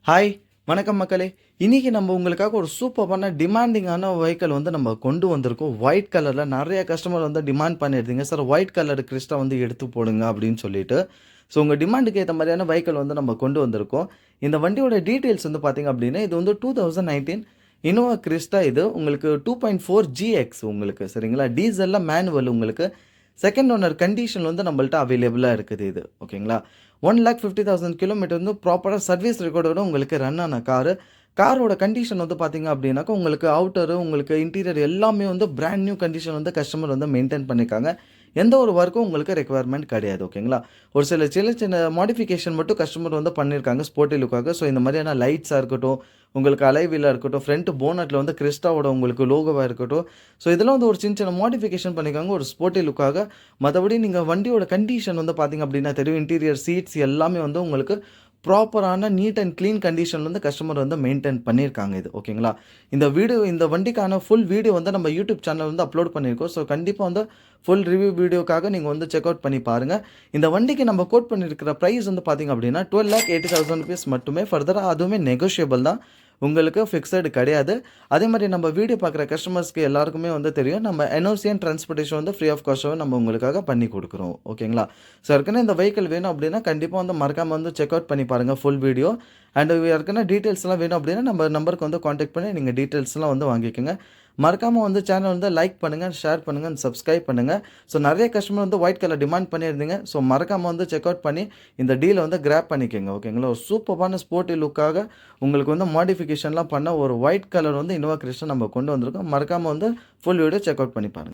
Hi! வணக்கம் மக்களே! இன்னைக்கு நம்ம உங்களுக்காக ஒரு சூப்பர்பான டிமாண்டிங்கான வெஹிக்கிள் வந்து நம்ம கொண்டு வந்திருக்கோம். ஒயிட் கலர்ல நெறைய கஸ்டமர் வந்து டிமாண்ட் பண்ணியிருந்தீங்க. சார் ஒயிட் கலர் கிறிஸ்டா வந்து எடுத்து போடுங்க அப்படின்னு சொல்லிட்டு. ஸோ உங்க டிமாண்டுக்கு ஏத்த மாரியான வெஹிக்கிள் வந்து நம்ம கொண்டு வந்திருக்கோம். இந்த வண்டியோட டீட்டெயில்ஸ் வந்து பார்த்தீங்க அப்படின்னா, இது வந்து 2019 இனோவா கிறிஸ்டா இது. உங்களுக்கு 2.4 ஜிஎக்ஸ் உங்களுக்கு சரிங்களா? டீசல்ல மேனுவல் உங்களுக்கு. செகண்ட் ஓனர் கண்டிஷன் வந்து நம்மள்ட்ட அவைலபிளா இருக்குது இது. ஓகேங்களா? 1,50,000 கிலோமீட்டர் வந்து ப்ராப்பரா சர்வீஸ் ரெக்கார்டோட உங்களுக்கு ரன் ஆன காரு. காரோட கண்டிஷன் வந்து பார்த்தீங்க அப்டின்னாக்கா, உங்களுக்கு அவுட்டரு, உங்களுக்கு இன்டீரியர் எல்லாமே வந்து பிராண்ட் நியூ கண்டிஷன் வந்து கஸ்டமர் வந்து மெயின்டெயின் பண்ணியிருக்காங்க. எந்த ஒரு ஒர்க்கும் உங்களுக்கு ரெக்வயர்மென்ட் கிடையாது. ஓகேங்களா? ஒரு சின்ன சின்ன மாடிஃபிகேஷன் மட்டும் கஸ்டமர் வந்து பண்ணியிருக்காங்க ஸ்போர்ட்டி லுக்காக. ஸோ இந்த மாதிரியான லைட்ஸா இருக்கட்டும், உங்களுக்கு அலாய் வீலா இருக்கட்டும், ஃப்ரண்ட் போனட்ல வந்து கிறிஸ்டாவோட உங்களுக்கு லோகோவா இருக்கட்டும். ஸோ இதெல்லாம் வந்து ஒரு சின்ன மாடிஃபிகேஷன் பண்ணியிருக்காங்க ஒரு ஸ்போர்ட்டி லுக்காக. மத்தபடி நீங்க வண்டியோட கண்டிஷன் வந்து பார்த்தீங்க அப்டின்னா தெரியும். இன்டீரியர் சீட்ஸ் எல்லாமே வந்து உங்களுக்கு ப்ராப்பரான நீட் அண்ட் கிளீன் கண்டிஷன்ல வந்து கஸ்டமர் வந்து மெயின்டெயின் பண்ணியிருக்காங்க இது. ஓகேங்களா? இந்த வண்டிக்கான ஃபுல் வீடியோ வந்து நம்ம யூடியூப் சேனல் வந்து அப்லோட் பண்ணியிருக்கோம். ஸோ கண்டிப்பா வந்து ஃபுல் ரிவ்யூ வீடியோக்காக நீங்க வந்து செக் அவுட் பண்ணி பாருங்க. இந்த வண்டிக்கு நம்ம கோட் பண்ணியிருக்கிற பிரைஸ் வந்து பார்த்தீங்க அப்டின்னா, ₹12,80,000 மட்டுமே. ஃபர்தரா அதுவுமே நெகோஷியபிள் தான். உங்களுக்கு ஃபிக்ஸட் கிடையாது. அதே மாரி நம்ம வீடியோ பார்க்குற கஸ்டமர்ஸ்க்கு எல்லாருக்குமே வந்து தெரியும். நம்ம என்ஓசி அண்ட் டிரான்ஸ்போர்ட்டேஷன் வந்து ஃப்ரீ ஆஃப் காஸ்ட்டாவே நம்ம உங்களுக்காக பண்ணி குடுக்குறோம். ஓகேங்களா? ஸோ ஏற்கனவே இந்த வெஹிக்கிள் வேணும் அப்டின்னா, கண்டிப்பா வந்து மறக்காம வந்து செக் அவுட் பண்ணி பாருங்க ஃபுல் வீடியோ. அண்ட் ஏற்கனவே டீட்டெயில்ஸ்லாம் வேணும் அப்டின்னா, நம்ம நம்பருக்கு வந்து கான்டாக்ட் பண்ணி நீங்க டீட்டெயில்ஸ்லாம் வந்து வாங்கிக்கங்க. மறக்காம வந்து சேனல் வந்து லைக் பண்ணுங்க, ஷேர் பண்ணுங்க, அண்ட் சப்ஸ்கிரைப் பண்ணுங்க. ஸோ நெறைய கஸ்டமர் வந்து ஒயிட் கலர் டிமாண்ட் பண்ணியிருந்தீங்க. ஸோ மறக்காம வந்து செக் அவுட் பண்ணி இந்த டீல வந்து கிராப் பண்ணிக்கங்க. ஓகேங்களா? ஒரு சூப்பர்பான ஸ்போர்ட்டி லுக்காக உங்களுக்கு வந்து மாடிஃபிகேஷன்லாம் பண்ண ஒரு ஒயிட் கலர் வந்து இனோவா கிறிஸ்டா நம்ம கொண்டு வந்திருக்கோம். மறக்காம வந்து ஃபுல் வீடியோ செக் அவுட் பண்ணி பாருங்க.